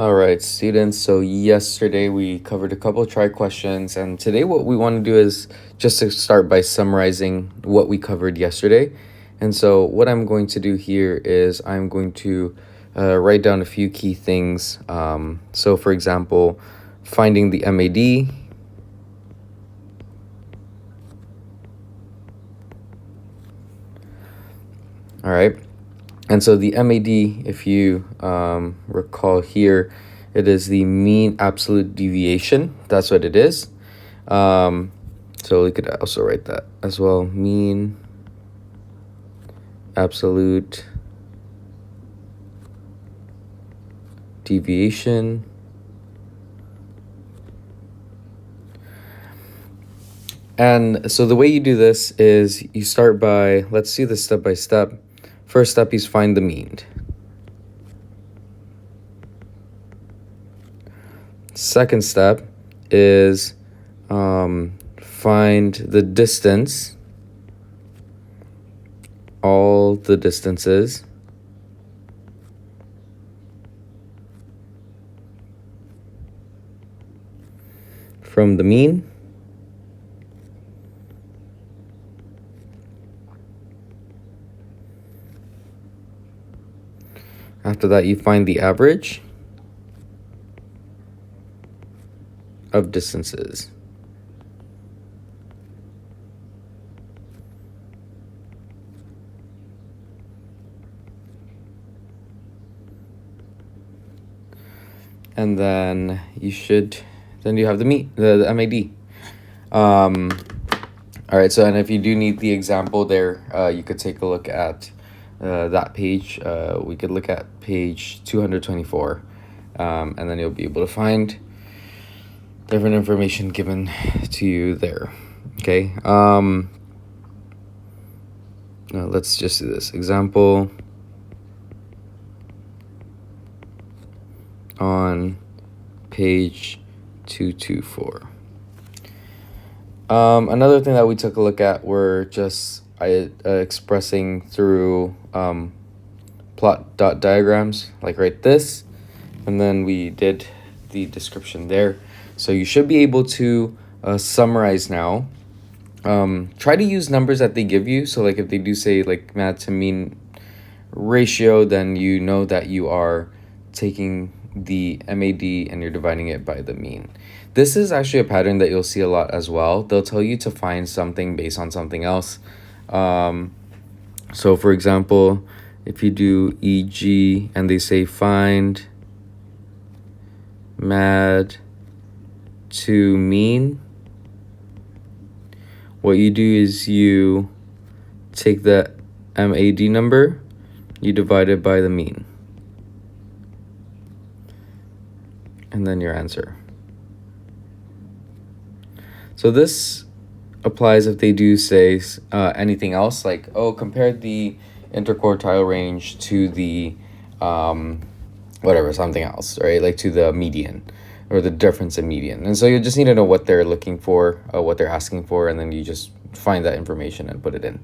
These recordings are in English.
All right, students. So yesterday we covered a couple of try questions, and today what we want to do is just to start by summarizing what we covered yesterday. And so what I'm going to do here is I'm going to write down a few key things. So for example, finding the MAD. All right. And so the MAD, if you recall here, it is the mean absolute deviation. That's what it is. So we could also write that as well. Mean absolute deviation. And so the way you do this is you start by, let's do this step by step. First step is find the mean. Second step is find the distance, all the distances from the mean. After that, you find the average of distances. And then you have the MAD. All right, so and if you do need the example there, you could take a look at that page. We could look at page 224, and then you'll be able to find different information given to you there. Okay. Now let's just do this example on page 224. Another thing that we took a look at were just expressing through plot dot diagrams, like right this, and then we did the description there. So you should be able to summarize now. Try to use numbers that they give you. So like if they do say like mad to mean ratio, then you know that you are taking the MAD and you're dividing it by the mean. This is actually a pattern that you'll see a lot as well. They'll tell you to find something based on something else. So for example, if you do EG and they say find mad to mean, what you do is you take the MAD number, you divide it by the mean, and then your answer. So this applies if they do say anything else, like, oh, compare the interquartile range to the whatever, something else, right? Like to the median or the difference in median. And so you just need to know what they're looking for, what they're asking for, and then you just find that information and put it in.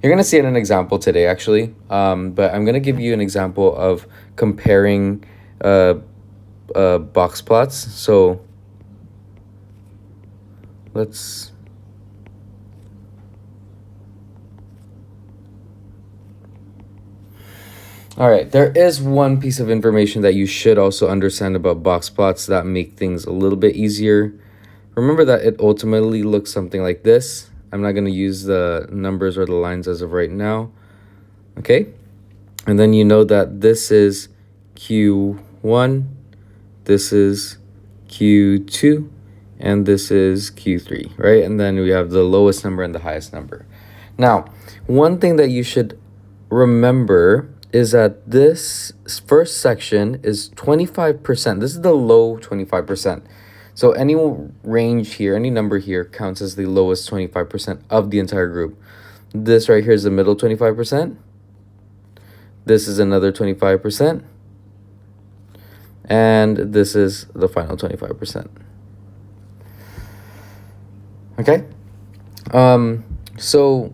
You're going to see it in an example today, actually, but I'm going to give you an example of comparing box plots. So let's all right, there is one piece of information that you should also understand about box plots that make things a little bit easier. Remember that it ultimately looks something like this. I'm not going to use the numbers or the lines as of right now. Okay? And then you know that this is Q1, this is Q2, and this is Q3, right? And then we have the lowest number and the highest number. Now, one thing that you should remember is that this first section is 25%. This is the low 25%. So any range here, any number here counts as the lowest 25% of the entire group. This right here is the middle 25%. This is another 25%. And this is the final 25%. Okay? So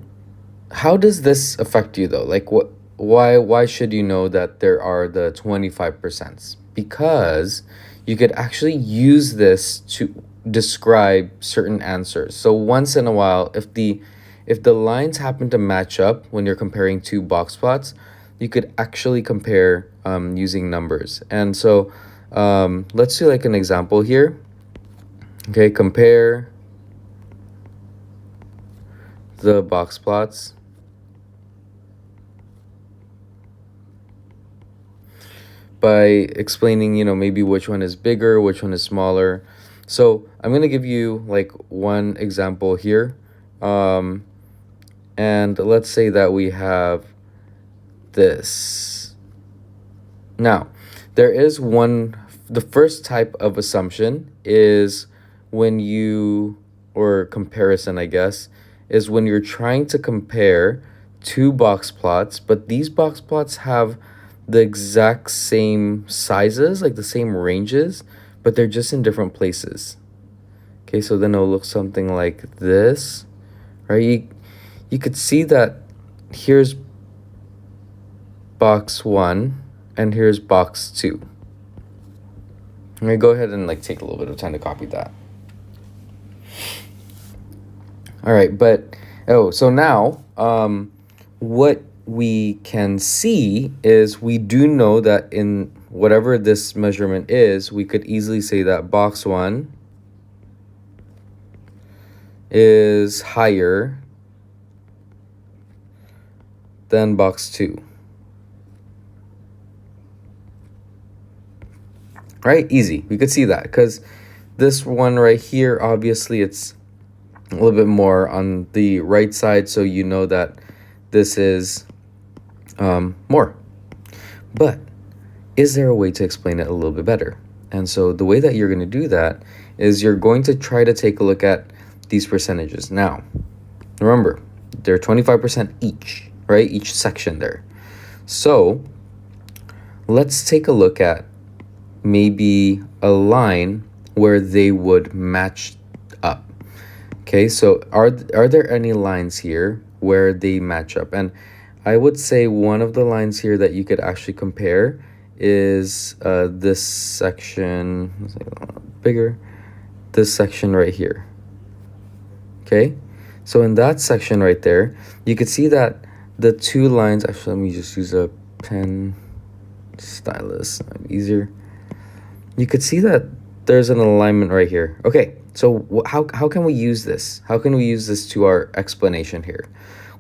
how does this affect you though? Like why should you know that there are the 25%? Because you could actually use this to describe certain answers. So once in a while, if the lines happen to match up when you're comparing two box plots, you could actually compare using numbers. And so let's do like an example here. Okay, compare the box plots by explaining, maybe which one is bigger, which one is smaller. So I'm going to give you like one example here. And let's say that we have this. Now, there is the first type of assumption is or comparison, I guess, is when you're trying to compare two box plots, but these box plots have the exact same sizes, like the same ranges, but they're just in different places. Okay, so then it'll look something like this, right? You could see that here's box 1 and here's box 2. I'm gonna go ahead and like take a little bit of time to copy that. All right, so now what we can see is we do know that in whatever this measurement is, we could easily say that box 1 is higher than box 2. Right? Easy. We could see that because this one right here, obviously it's a little bit more on the right side, so you know that this is more. But is there a way to explain it a little bit better? And so the way that you're going to do that is you're going to try to take a look at these percentages. Now, remember, they're 25% each, right? Each section there. So let's take a look at maybe a line where they would match up. Okay, so are there any lines here where they match up? And I would say one of the lines here that you could actually compare is this section. Let's make it a little bigger. This section right here. Okay, so in that section right there, you could see that the two lines. Actually, let me just use a pen stylus. Easier. You could see that there's an alignment right here. Okay, so how can we use this? How can we use this to our explanation here?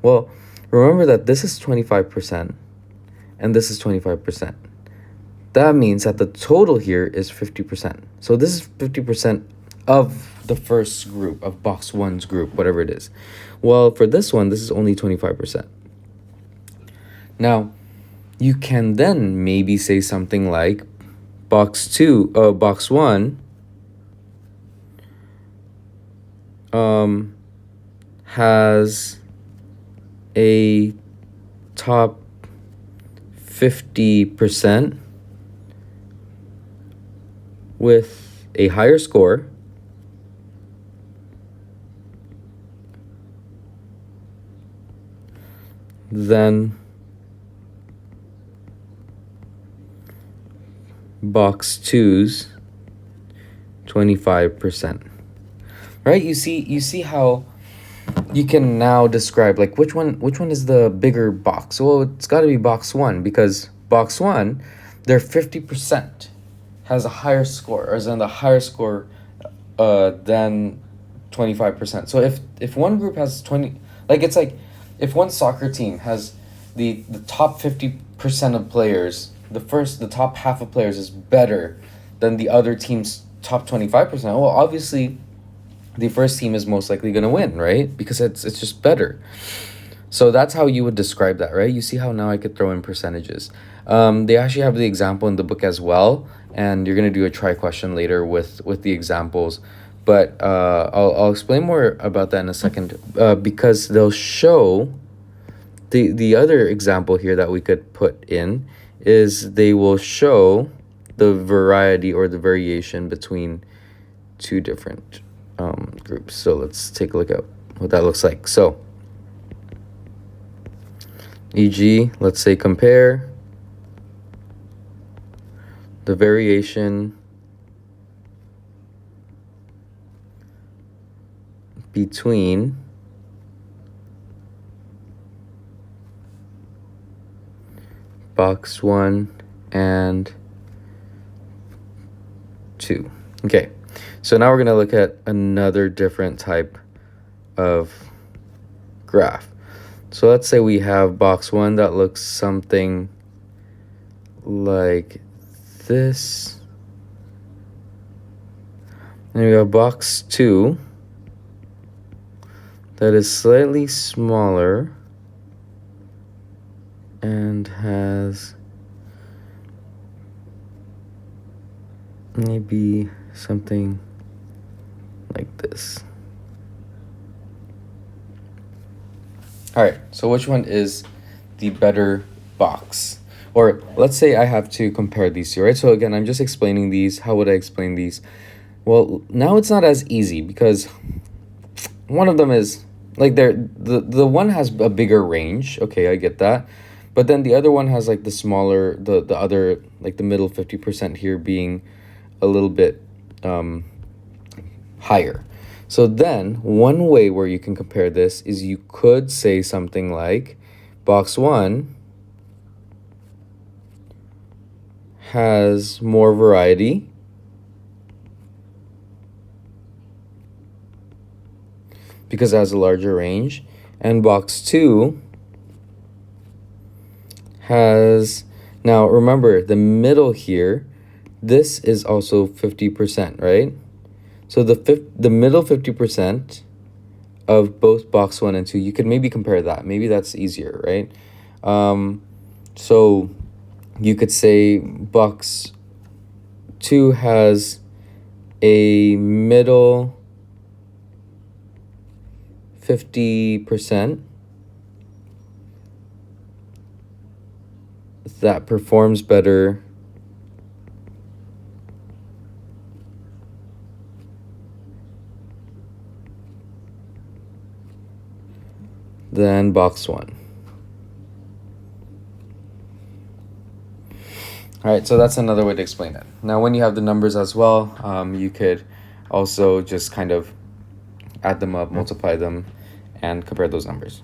Well, remember that this is 25% and this is 25%. That means that the total here is 50%. So this is 50% of the first group, of box 1's group, whatever it is. Well, for this one, this is only 25%. Now, you can then maybe say something like box 1 has a top 50% with a higher score than box 2's 25%. Right? You see how you can now describe like which one is the bigger box. Well, it's got to be box 1 because box 1, their 50% has a higher score, or is in the higher score than 25%. So if one group has 20, like it's like if one soccer team has the top 50% of players, the top half of players is better than the other team's top 25%. Well, obviously the first team is most likely going to win, right? Because it's just better. So that's how you would describe that, right? You see how now I could throw in percentages. They actually have the example in the book as well, and you're going to do a try question later with the examples. But I'll explain more about that in a second because they'll show the other example here that we could put in is they will show the variety or the variation between two different groups. So let's take a look at what that looks like. So e.g., let's say compare the variation between box 1 and 2. Okay, so now we're going to look at another different type of graph. So let's say we have box 1 that looks something like this. And we have box 2 that is slightly smaller and has maybe something like this. All right, so which one is the better box? Or let's say I have to compare these two, right? So again, I'm just explaining these. How would I explain these? Well, now it's not as easy because one of them is like the one has a bigger range. Okay, I get that. But then the other one has like the smaller, the other, like the middle 50% here being a little bit higher. So then one way where you can compare this is you could say something like box 1 has more variety because it has a larger range, and box 2 has, now remember the middle here, this is also 50%, right? So the middle 50% of both box 1 and 2, you could maybe compare that. Maybe that's easier, right? So you could say box 2 has a middle 50% that performs better than box 1. All right, so that's another way to explain it. Now, when you have the numbers as well, you could also just kind of add them up, multiply them, and compare those numbers.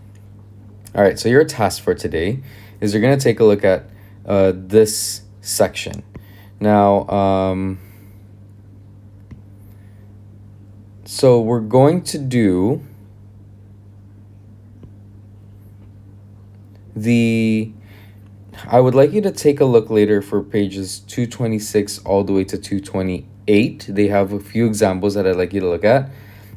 All right, so your task for today is you're going to take a look at this section. Now, so we're going to do I would like you to take a look later for pages 226 all the way to 228. They have a few examples that I'd like you to look at.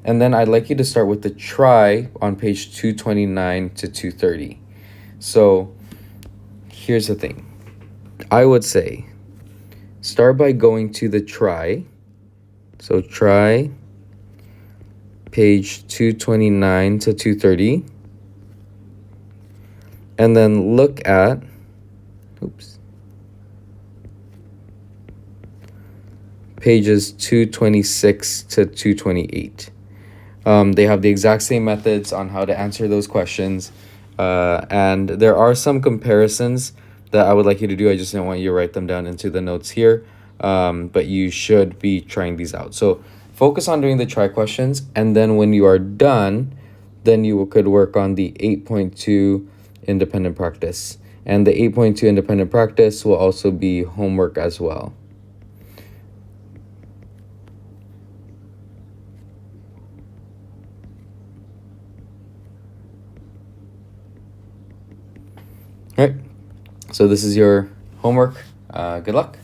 And then I'd like you to start with the try on page 229 to 230. So here's the thing. I would say start by going to the try. So try page 229 to 230. And then look at, pages 226 to 228. They have the exact same methods on how to answer those questions. And there are some comparisons that I would like you to do. I just didn't want you to write them down into the notes here. But you should be trying these out. So focus on doing the try questions. And then when you are done, then you could work on the 8.2 independent practice. And the 8.2 independent practice will also be homework as well. All right, so this is your homework. Good luck.